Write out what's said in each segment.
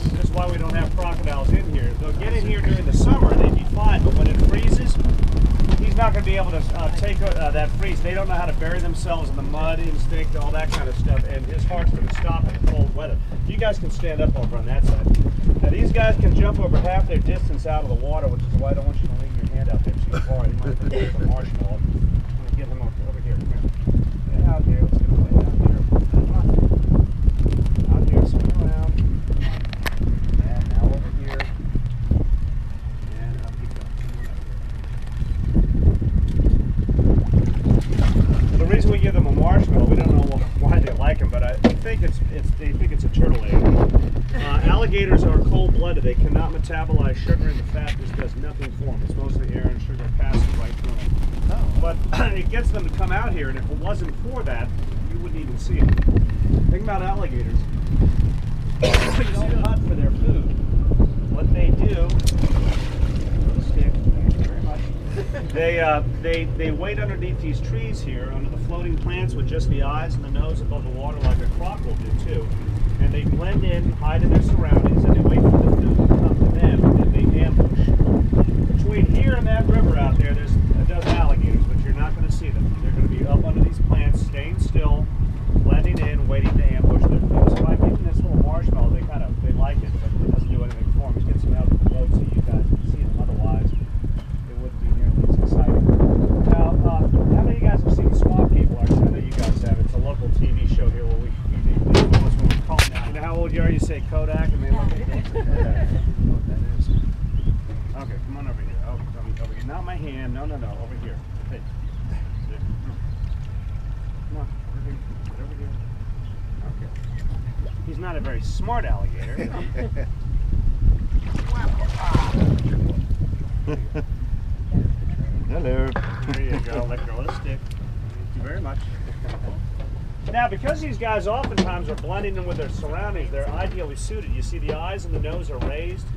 This is why we don't have crocodiles in here. They'll get in here during the summer and they'd be fine, but when it freezes, he's not going to be able to take that freeze. They don't know how to bury themselves in the mud, instinct, all that kind of stuff, and his heart's going to stop in the cold weather. You guys can stand up over on that side. Now these guys can jump over half their distance out of the water, which is why I don't want you to leave your hand out there too far. You might have to a marshmallow. I'm going to get him over here. Come here. Get out here. Let's get him way out here. Come on. Out here, swing around. And now over here. And up you go. The reason we give them a marshmallow, we don't know why they like them, but I think they think it's a turtle egg. Alligators are cold-blooded. They cannot metabolize sugar, and the fat just does nothing for them. It's mostly air and sugar passing right through them. Oh. But it gets them to come out here, and if it wasn't for that, you wouldn't even see them. Think about alligators. They don't hunt for their food. What they do, stick, thank you very much. They wait underneath these trees here, under the floating plants with just the eyes and the nose above the water, like a croc will do too. And they blend in, hide in their surroundings, and they wait for the food to come to them, and they ambush. Between here and that river out there, there's a dozen alligators, but you're not going to see them. They're going to be up under these plants, staying still, blending in, waiting to ambush their food. So by giving this little marshmallow, they like it, but it doesn't do anything for them. It gets them out of the boat so you guys can see them. Otherwise, it wouldn't be nearly as exciting. Now, how many of you guys have seen Swamp People? I know you guys have. It's a local TV show here where we call now. You know how old you are? You say Kodak, and they look at you. I don't know what that is. Okay, come on over here. Oh, over here. Not my hand. No, over here. Hey. Come on, over here. Get over here. Okay. He's not a very smart alligator. Hello. There you go. Let go of the stick. Thank you very much. Now, because these guys oftentimes are blending in with their surroundings, they're ideally suited. You see the eyes and the nose are raised,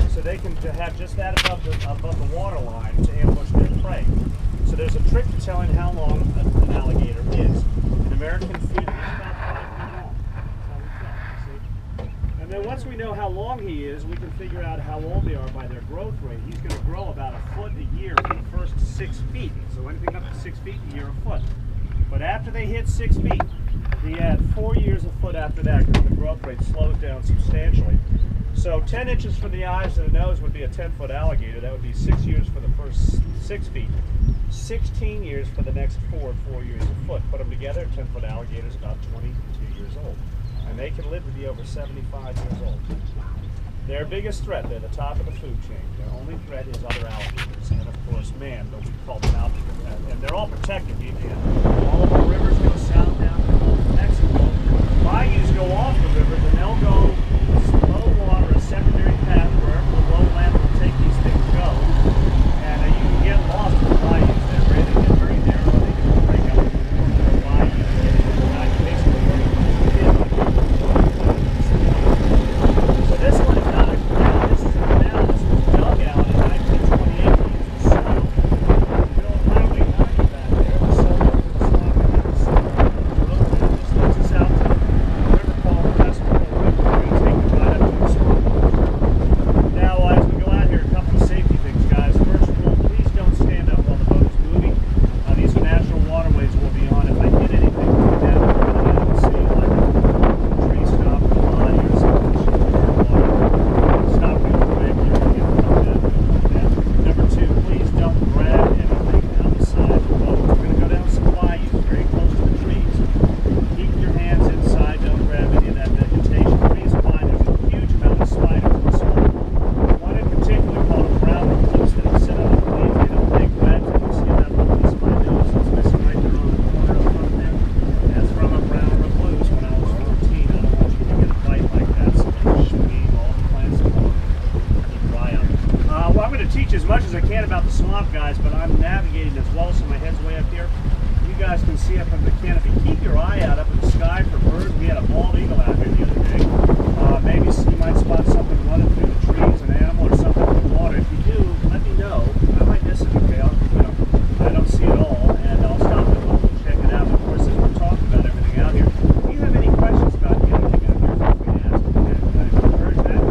so they can have just that above the water line to ambush their prey. So there's a trick to telling how long an alligator is. An American feet is about 5 feet long. That's how we tell, see? And then once we know how long he is, we can figure out how old they are by their growth rate. He's going to grow about a foot a year for the first 6 feet. So anything up to 6 feet a year, a foot. But after they hit 6 feet, he had 4 years a foot after that because the growth rate slows down substantially. So 10 inches for the eyes and the nose would be a 10-foot alligator. That would be 6 years for the first 6 feet. 16 years for the next 4 years a foot. Put them together, 10-foot alligators about 22 years old. And they can live to be over 75 years old. Their biggest threat, they're the top of the food chain. Their only threat is other alligators, and of course man, but we call them out. And they're all protected. All of our rivers go south down to the Gulf of Mexico. Bayous go off the rivers, and they'll go slow water, a secondary path, wherever the lowland will take these things go. And you can get lost in the bayous. They get very narrow, they can break up the bayous. You basically so this one is not a canal, this is a canal. This was dug out in 1928 to use the soil. Built highway 90 back there, the soil was the swamp and the soil. This leads us out to a river called Westport River, where we take it right up to the swamp. Now, as we go out here, a couple of safety things, guys. First of all, please don't stand up while the boat is moving. These are natural waterways we'll be on. If I hit anything, we'll down and see like a tree stop or a body or something. Stop real quick. You're going to get pulled in. Number two, please don't grab anything out the side of the boat. We're going to go down some bayous very close to the trees. Keep your hands inside. Don't grab any of that vegetation. The reason why there's a huge amount of spiders in the swamp. One in particular called a brown recluse that will sit on the leaves. They don't take webs. And you see that little piece of my nose that's missing right there on the corner of the front there? That's from a brown recluse when I was 14. I don't want you to get a bite like that. So leave all the plants alone. Keep your eye out. Well, I'm going to teach as much as I can about the swamp, guys, but I'm navigating as well, so my head's way up here. You guys can see up on the canopy. Keep your eye out up in the sky for birds. We had a bald eagle out here the other day. Maybe you might spot something running through the trees, an animal or something in the water. If you do, let me know. I might miss it, okay? I don't see it all, and I'll stop the boat and check it out. Of course, as we're talking about everything out here, do you have any questions about anything out here? Feel free to ask. Okay? I encourage that.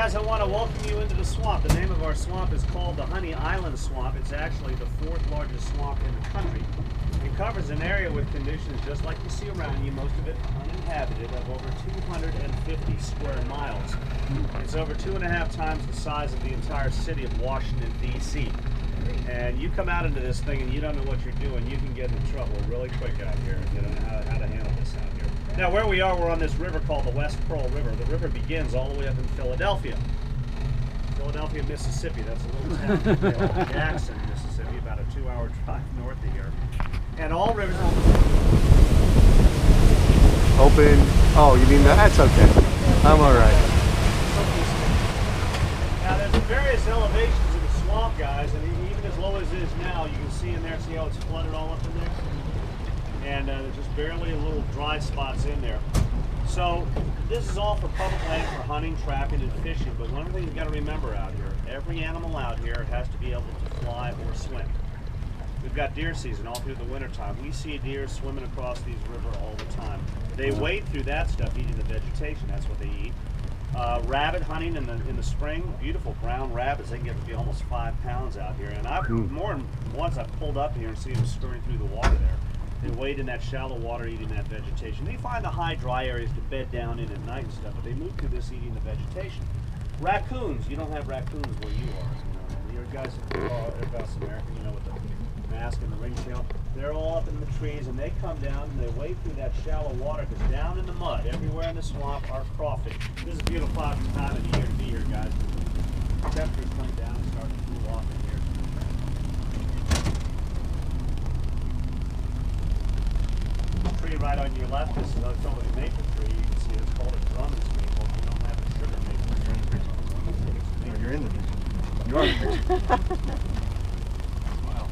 guys, I want to welcome you into the swamp. The name of our swamp is called the Honey Island Swamp. It's actually the 4th largest swamp in the country. It covers an area with conditions just like you see around you, most of it uninhabited, of over 250 square miles. It's over 2.5 times the size of the entire city of Washington, D.C. And you come out into this thing and you don't know what you're doing, you can get in trouble really quick out here. You don't know how to handle this out here. Now where we are, we're on this river called the West Pearl River. The river begins all the way up in Philadelphia, Mississippi. That's a little town called Jackson, Mississippi, about a 2-hour drive north of here. And all rivers... Open. Oh, you mean that? That's okay. I'm all right. Now there's various elevations in the swamp, guys, and even as low as it is now, you can see in there, see how it's flooded all up in there? And there's just barely a little dry spots in there. So this is all for public land for hunting, trapping, and fishing. But one thing you've got to remember out here, every animal out here has to be able to fly or swim. We've got deer season all through the wintertime. We see deer swimming across these rivers all the time. They wade through that stuff eating the vegetation. That's what they eat. Rabbit hunting in the spring, beautiful brown rabbits. They can get to be almost 5 pounds out here. And I've more than once I've pulled up here and seen them scurrying through the water there. They wade in that shallow water eating that vegetation. They find the high dry areas to bed down in at night and stuff, but they move through this eating the vegetation. Raccoons, you don't have raccoons where you are. You guys are South American, you know, with the mask and the ringtail. They're all up in the trees and they come down and they wade through that shallow water because down in the mud, everywhere in the swamp, are crawfish. This is a beautiful time of the year to be here, guys. The temperature's coming down and starting to cool off in here. The tree right on your left is a totally maple tree. You can see it's called a Drummond's maple. You don't have a sugar maple. You're in the mix. You are in the mix. Wow.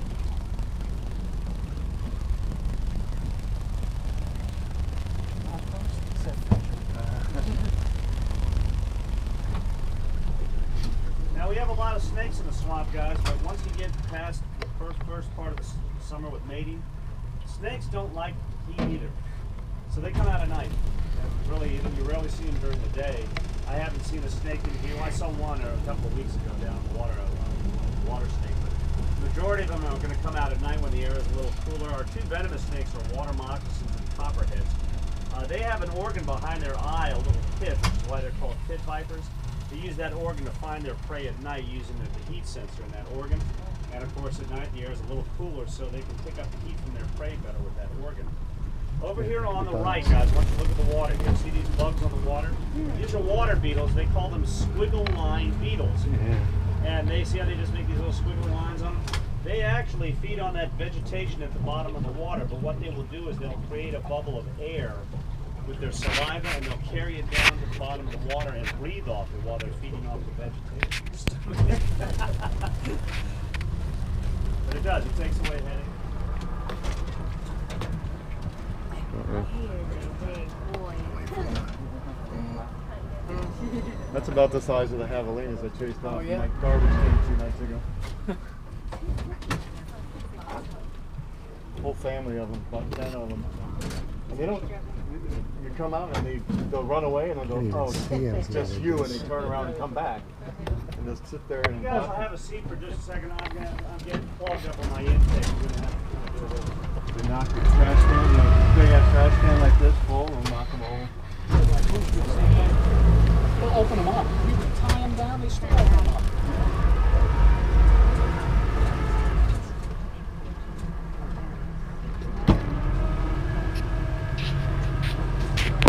Now we have a lot of snakes in the swamp, guys, but once you get past the first part of the summer with mating, snakes don't like heat either. So they come out at night. You rarely see them during the day. I haven't seen a snake in here. I saw one a couple of weeks ago down in the water, a water snake. But the majority of them are going to come out at night when the air is a little cooler. Our 2 venomous snakes are water moccasins and copperheads. They have an organ behind their eye, a little pit, which is why they're called pit vipers. They use that organ to find their prey at night using the heat sensor in that organ. And of course at night the air is a little cooler so they can pick up the heat from their prey better with that organ. Over here on the right, guys, once you look at the water here, see these bugs on the water? These are water beetles. They call them squiggle line beetles. And they see how they just make these little squiggle lines on them? They actually feed on that vegetation at the bottom of the water, but what they will do is they'll create a bubble of air with their saliva and they'll carry it down to the bottom of the water and breathe off it while they're feeding off the vegetation. But it does, it takes away headache. That's about the size of the javelinas I chased off in my garbage can 2 nights ago. Whole family of them, about 10 of them. And they don't, you come out and they'll run away and they'll go, oh, it's just you, and they turn around and come back. And just sit there and... You guys will have a seat for just a second. I'm getting clogged up on my intake. They knock the trash can, big ass trash can like this full, and knock them over. They'll open them up. You can tie them down, they still open them up.